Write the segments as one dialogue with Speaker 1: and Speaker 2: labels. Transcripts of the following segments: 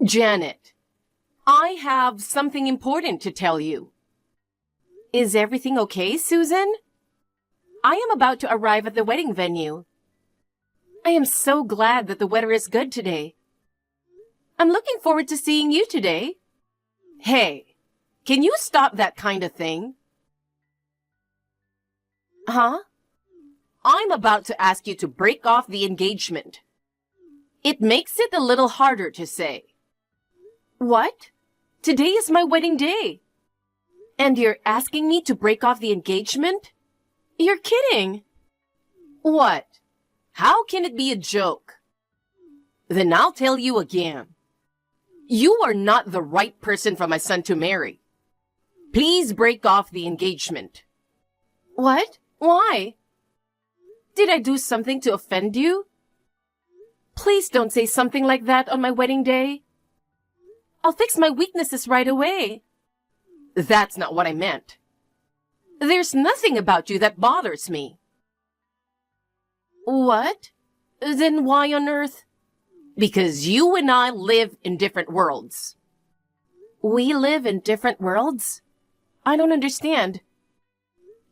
Speaker 1: Janet, I have something important to tell you. Is everything okay, Susan? I am about to arrive at the wedding venue. I am so glad that the weather is good today. I'm looking forward to seeing you today. Hey, can you stop that kind of thing? Huh? I'm about to ask you to break off the engagement. It makes it a little harder to say. What? Today is my wedding day. And you're asking me to break off the engagement? You're kidding. What? How can it be a joke? Then I'll tell you again. You are not the right person for my son to marry. Please break off the engagement. What? Why? Did I do something to offend you? Please don't say something like that on my wedding day. I'll fix my weaknesses right away. That's not what I meant. There's nothing about you that bothers me. What? Then why on earth? Because you and I live in different worlds. We live in different worlds? I don't understand.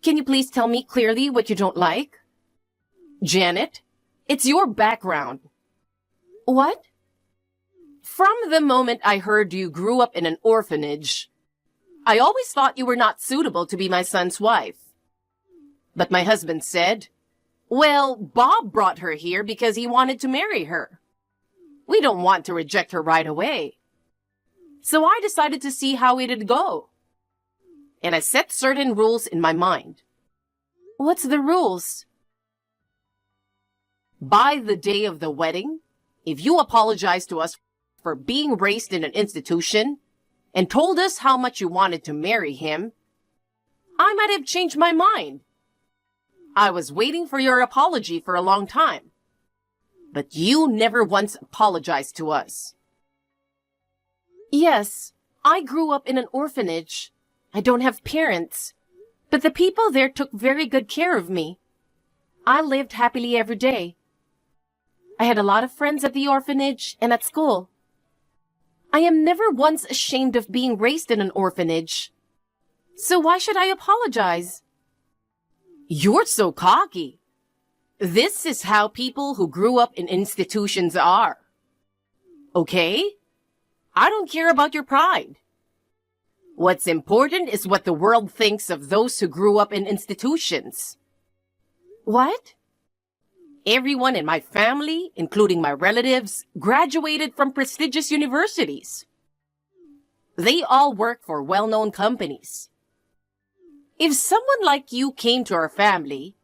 Speaker 1: Can you please tell me clearly what you don't like? Janet, it's your background. What? From the moment I heard you grew up in an orphanage, I always thought you were not suitable to be my son's wife. But my husband said, well, Bob brought her here because he wanted to marry her. We don't want to reject her right away. So I decided to see how it'd go. And I set certain rules in my mind. What's the rules? By the day of the wedding, if you apologize to us for being raised in an institution and told us how much you wanted to marry him, I might have changed my mind. I was waiting for your apology for a long time, but you never once apologized to us. Yes, I grew up in an orphanage. I don't have parents, but the people there took very good care of me. I lived happily every day. I had a lot of friends at the orphanage and at school. I am never once ashamed of being raised in an orphanage. So why should I apologize? You're so cocky. This is how people who grew up in institutions are. Okay? I don't care about your pride. What's important is what the world thinks of those who grew up in institutions. What? Everyone in my family, including my relatives, graduated from prestigious universities. They all work for well-known companies. If someone like you came to our family,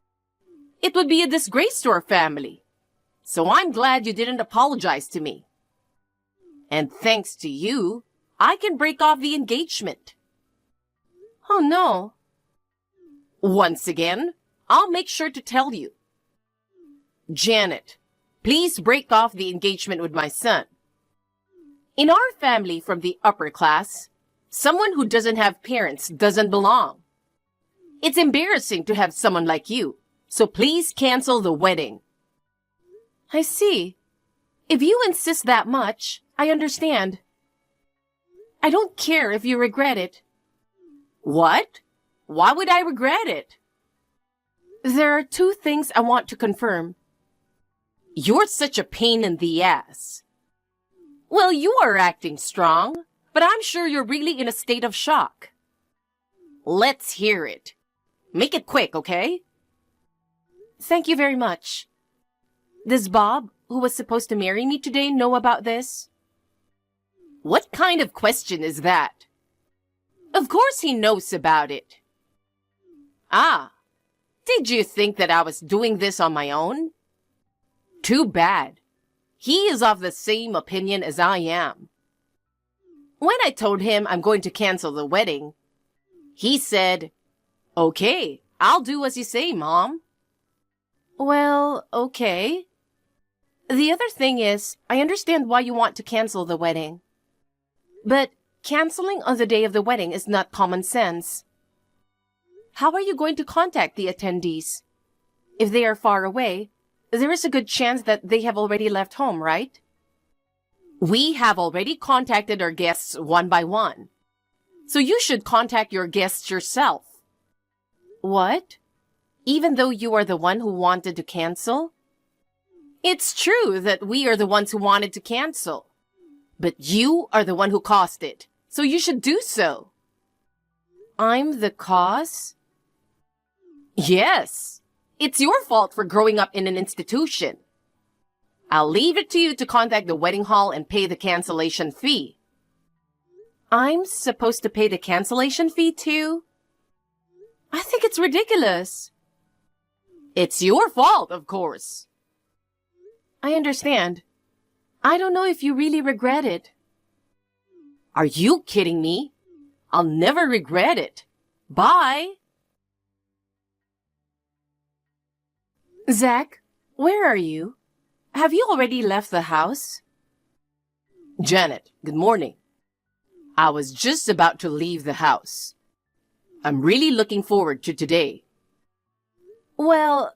Speaker 1: it would be a disgrace to our family. So I'm glad you didn't apologize to me. And thanks to you, I can break off the engagement. Oh no. Once again, I'll make sure to tell you. Janet, please break off the engagement with my son. In our family from the upper class, someone who doesn't have parents doesn't belong. It's embarrassing to have someone like you, so please cancel the wedding. I see. If you insist that much, I understand. I don't care if you regret it. What? Why would I regret it? There are two things I want to confirm. You're such a pain in the ass. Well, you are acting strong, but I'm sure you're really in a state of shock. Let's hear it. Make it quick, okay? Thank you very much. Does Bob, who was supposed to marry me today, know about this? What kind of question is that? Of course he knows about it. Ah, did you think that I was doing this on my own? Too bad. He is of the same opinion as I am. When I told him I'm going to cancel the wedding, he said, okay, I'll do as you say, Mom. Well, okay. The other thing is, I understand why you want to cancel the wedding. But canceling on the day of the wedding is not common sense. How are you going to contact the attendees? If they are far away, there is a good chance that they have already left home, right? We have already contacted our guests one by one. So you should contact your guests yourself. What? Even though you are the one who wanted to cancel? It's true that we are the ones who wanted to cancel. But you are the one who caused it, so you should do so. I'm the cause? Yes. It's your fault for growing up in an institution. I'll leave it to you to contact the wedding hall and pay the cancellation fee. I'm supposed to pay the cancellation fee too? I think it's ridiculous. It's your fault, of course. I understand. I don't know if you really regret it. Are you kidding me? I'll never regret it. Bye. Zach, where are you? Have you already left the house? Janet, good morning. I was just about to leave the house. I'm really looking forward to today. Well,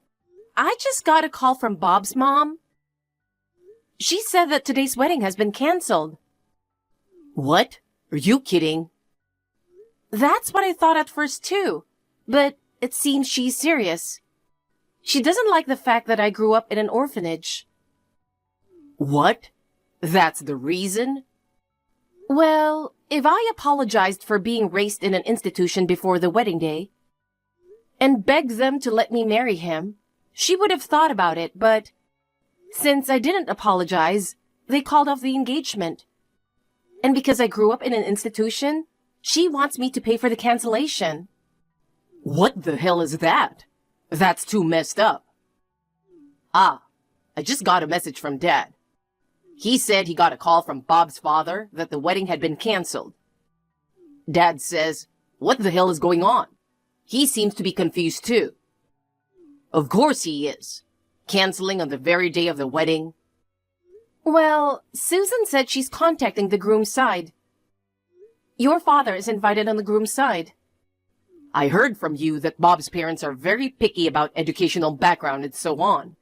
Speaker 1: I just got a call from Bob's mom. She said that today's wedding has been canceled. What? Are you kidding? That's what I thought at first too, but it seems she's serious. She doesn't like the fact that I grew up in an orphanage. What? That's the reason? Well, if I apologized for being raised in an institution before the wedding day and begged them to let me marry him, she would have thought about it, but since I didn't apologize, they called off the engagement. And because I grew up in an institution, she wants me to pay for the cancellation. What the hell is that? That's too messed up. I just got a message from Dad. He said he got a call from Bob's father that the wedding had been canceled. Dad says, what the hell is going on? He seems to be confused too. Of course he is. Canceling on the very day of the wedding. Well, Susan said she's contacting the groom's side. Your father is invited on the groom's side. I heard from you that Bob's parents are very picky about educational background and so on.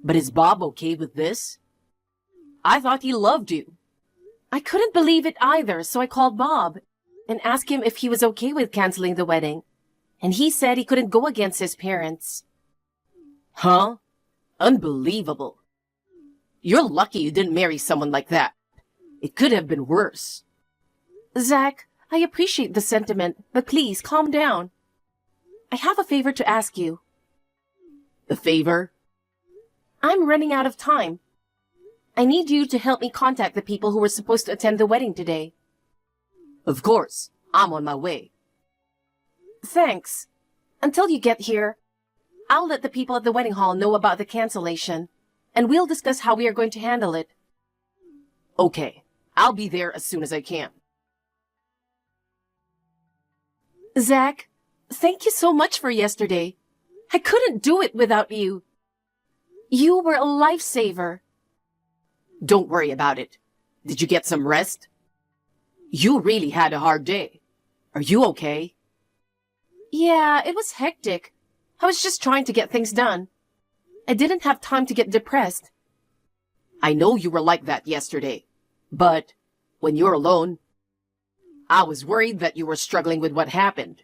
Speaker 1: But is Bob okay with this? I thought he loved you. I couldn't believe it either, so I called Bob and asked him if he was okay with canceling the wedding. And he said he couldn't go against his parents. Huh? Unbelievable. You're lucky you didn't marry someone like that. It could have been worse. Zach, I appreciate the sentiment, but please calm down. I have a favor to ask you. A favor? I'm running out of time. I need you to help me contact the people who were supposed to attend the wedding today. Of course. I'm on my way. Thanks. Until you get here, I'll let the people at the wedding hall know about the cancellation, and we'll discuss how we are going to handle it. Okay. I'll be there as soon as I can. Zach, thank you so much for yesterday. I couldn't do it without you. You were a lifesaver. Don't worry about it. Did you get some rest? You really had a hard day. Are you okay? Yeah, it was hectic. I was just trying to get things done. I didn't have time to get depressed. I know you were like that yesterday, but when you're alone, I was worried that you were struggling with what happened.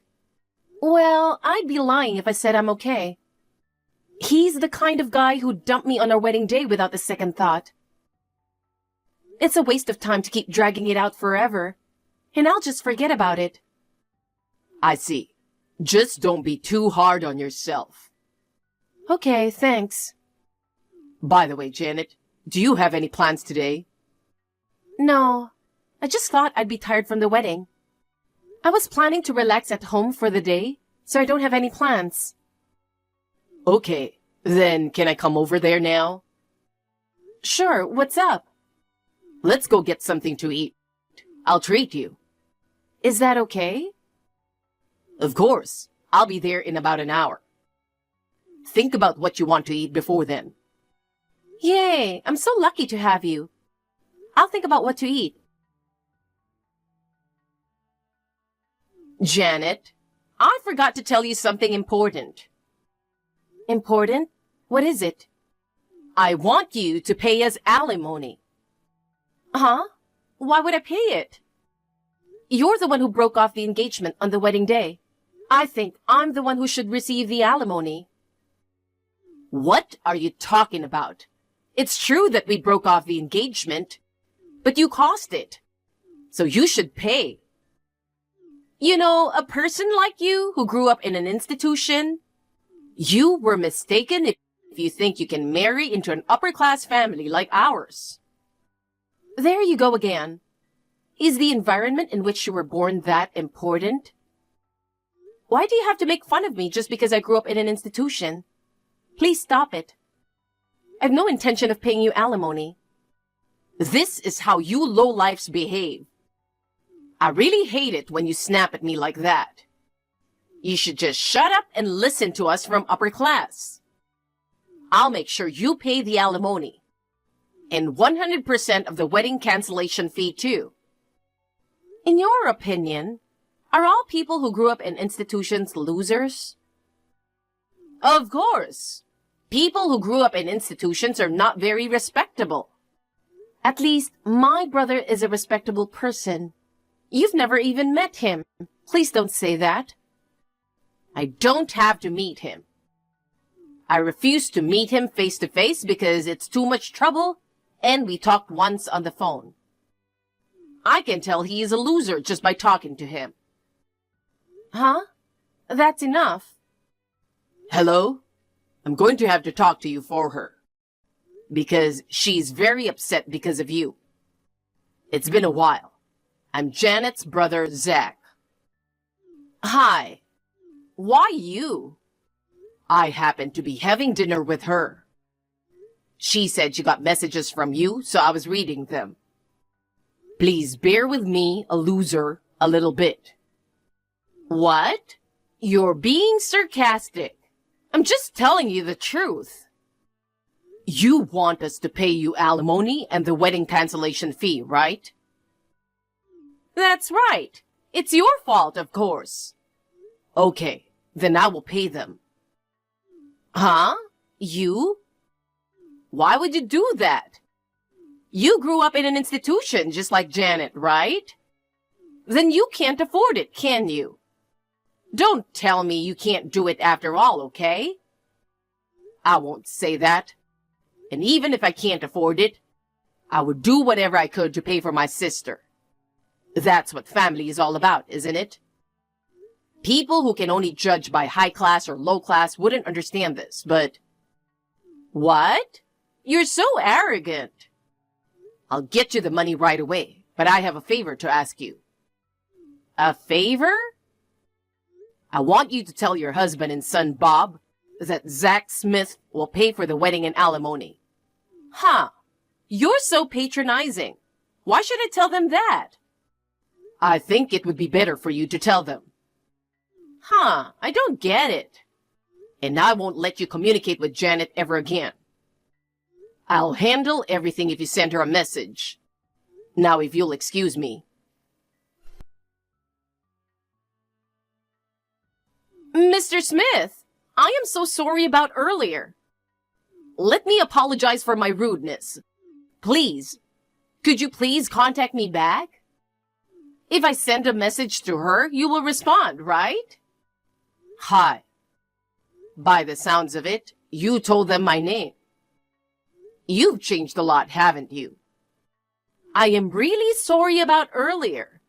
Speaker 1: Well, I'd be lying if I said I'm okay. He's the kind of guy who dumped me on our wedding day without a second thought. It's a waste of time to keep dragging it out forever, and I'll just forget about it. I see. Just don't be too hard on yourself. Okay, thanks. By the way, Janet, do you have any plans today? No. I just thought I'd be tired from the wedding. I was planning to relax at home for the day, so I don't have any plans. Okay, then can I come over there now? Sure, what's up? Let's go get something to eat. I'll treat you. Is that okay? Of course. I'll be there in about an hour. Think about what you want to eat before then. Yay! I'm so lucky to have you. I'll think about what to eat. Janet, I forgot to tell you something important. Important? What is it? I want you to pay us alimony. Huh? Why would I pay it? You're the one who broke off the engagement on the wedding day. I think I'm the one who should receive the alimony. What are you talking about? It's true that we broke off the engagement, but you caused it. So you should pay. You know, a person like you who grew up in an institution, you were mistaken if you think you can marry into an upper-class family like ours. There you go again. Is the environment in which you were born that important? Why do you have to make fun of me just because I grew up in an institution? Please stop it. I've no intention of paying you alimony. This is how you lowlifes behave. I really hate it when you snap at me like that. You should just shut up and listen to us from upper class. I'll make sure you pay the alimony. And 100% of the wedding cancellation fee too. In your opinion, are all people who grew up in institutions losers? Of course. People who grew up in institutions are not very respectable. At least, my brother is a respectable person. You've never even met him. Please don't say that. I don't have to meet him. I refuse to meet him face to face because it's too much trouble, and we talked once on the phone. I can tell he is a loser just by talking to him. Huh? That's enough. Hello? I'm going to have to talk to you for her. Because she's very upset because of you. It's been a while. I'm Janet's brother, Zach. Hi. Why you? I happened to be having dinner with her. She said she got messages from you, so I was reading them. Please bear with me, a loser, a little bit. What? You're being sarcastic. I'm just telling you the truth. You want us to pay you alimony and the wedding cancellation fee, right? That's right. It's your fault, of course. Okay, then I will pay them. Huh? You? Why would you do that? You grew up in an institution just like Janet, right? Then you can't afford it, can you? Don't tell me you can't do it after all, okay? I won't say that. And even if I can't afford it, I would do whatever I could to pay for my sister. That's what family is all about, isn't it? People who can only judge by high class or low class wouldn't understand this, but... What? You're so arrogant. I'll get you the money right away, but I have a favor to ask you. A favor? I want you to tell your husband and son, Bob, that Zach Smith will pay for the wedding and alimony. Huh. You're so patronizing. Why should I tell them that? I think it would be better for you to tell them. Huh. I don't get it. And I won't let you communicate with Janet ever again. I'll handle everything if you send her a message. Now, if you'll excuse me. Mr. Smith, I am so sorry about earlier. Let me apologize for my rudeness. Please, could you please contact me back? If I send a message to her, you will respond, right? Hi. By the sounds of it, you told them my name. You've changed a lot, haven't you? I am really sorry about earlier.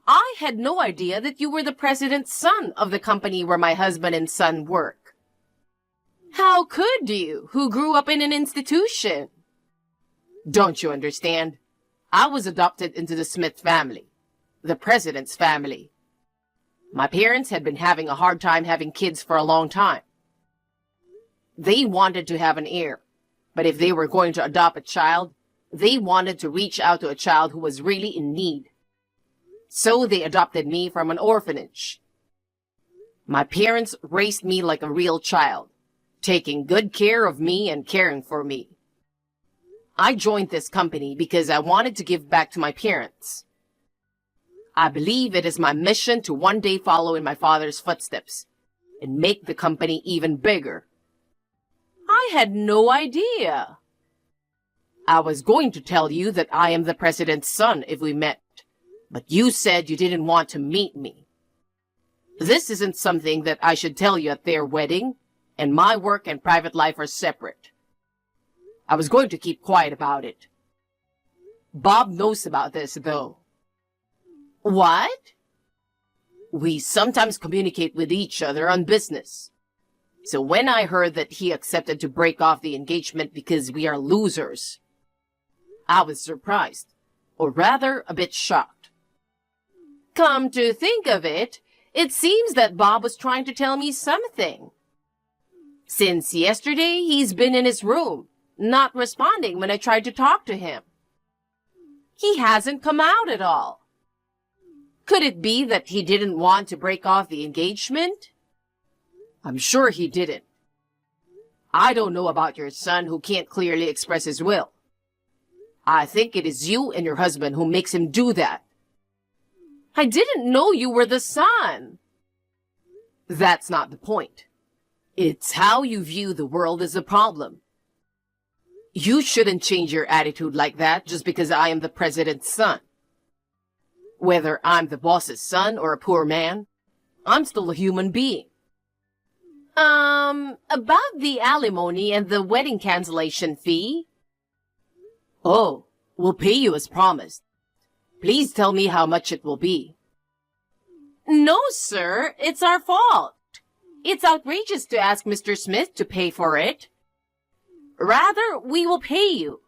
Speaker 1: I had no idea that you were the president's son of the company where my husband and son work. How could you, who grew up in an institution? Don't you understand? I was adopted into the Smith family, the president's family. My parents had been having a hard time having kids for a long time. They wanted to have an heir, but if they were going to adopt a child, they wanted to reach out to a child who was really in need. So they adopted me from an orphanage. My parents raised me like a real child, taking good care of me and caring for me. I joined this company because I wanted to give back to my parents. I believe it is my mission to one day follow in my father's footsteps and make the company even bigger. I had no idea. I was going to tell you that I am the president's son if we met, but you said you didn't want to meet me. This isn't something that I should tell you at their wedding, and my work and private life are separate. I was going to keep quiet about it. Bob knows about this, though. What? We sometimes communicate with each other on business. So when I heard that he accepted to break off the engagement because we are losers, I was surprised, or rather a bit shocked. Come to think of it, it seems that Bob was trying to tell me something. Since yesterday, he's been in his room, not responding when I tried to talk to him. He hasn't come out at all. Could it be that he didn't want to break off the engagement? I'm sure he didn't. I don't know about your son who can't clearly express his will. I think it is you and your husband who makes him do that. I didn't know you were the son. That's not the point. It's how you view the world as a problem. You shouldn't change your attitude like that just because I am the president's son. Whether I'm the boss's son or a poor man, I'm still a human being. About the alimony and the wedding cancellation fee? Oh, we'll pay you as promised. Please tell me how much it will be. No, sir, it's our fault. It's outrageous to ask Mr. Smith to pay for it. Rather, we will pay you.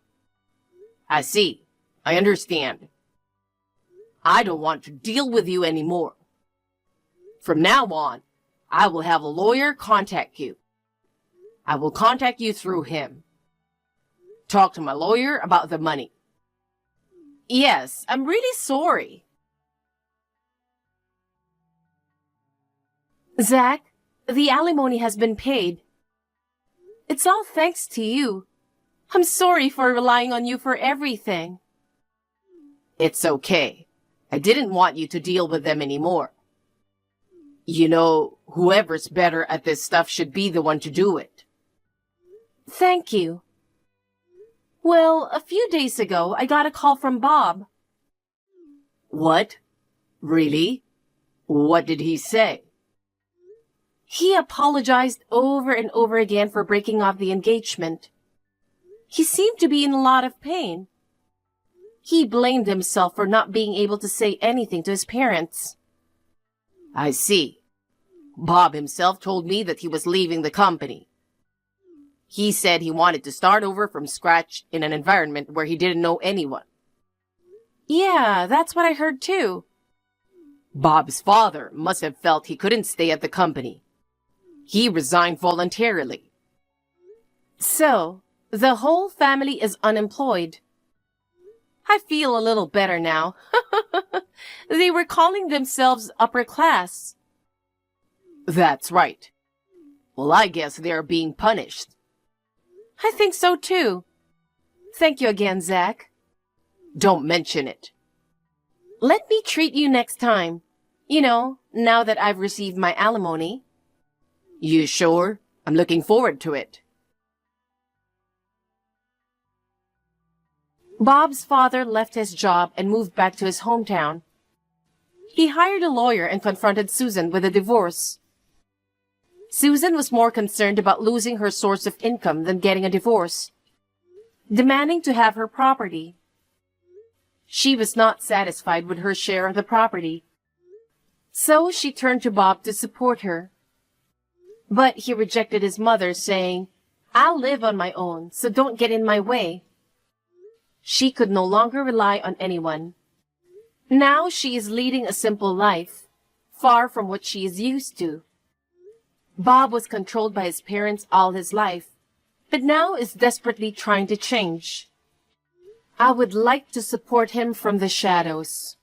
Speaker 1: I see. I understand. I don't want to deal with you anymore. From now on, I will have a lawyer contact you. I will contact you through him. Talk to my lawyer about the money. Yes, I'm really sorry. Zach, the alimony has been paid. It's all thanks to you. I'm sorry for relying on you for everything. It's okay. I didn't want you to deal with them anymore. You know, whoever's better at this stuff should be the one to do it. Thank you. Well, a few days ago, I got a call from Bob. What? Really? What did he say? He apologized over and over again for breaking off the engagement. He seemed to be in a lot of pain. He blamed himself for not being able to say anything to his parents. I see. Bob himself told me that he was leaving the company. He said he wanted to start over from scratch in an environment where he didn't know anyone. Yeah, that's what I heard too. Bob's father must have felt he couldn't stay at the company. He resigned voluntarily. So, the whole family is unemployed. I feel a little better now. They were calling themselves upper class. That's right. Well, I guess they are being punished. I think so too. Thank you again, Zach. Don't mention it. Let me treat you next time. You know, now that I've received my alimony. You sure? I'm looking forward to it. Bob's father left his job and moved back to his hometown. He hired a lawyer and confronted Susan with a divorce. Susan was more concerned about losing her source of income than getting a divorce, demanding to have her property. She was not satisfied with her share of the property, so she turned to Bob to support her. But he rejected his mother, saying, "I'll live on my own, so don't get in my way." She could no longer rely on anyone. Now she is leading a simple life, far from what she is used to. Bob was controlled by his parents all his life, but now is desperately trying to change. I would like to support him from the shadows.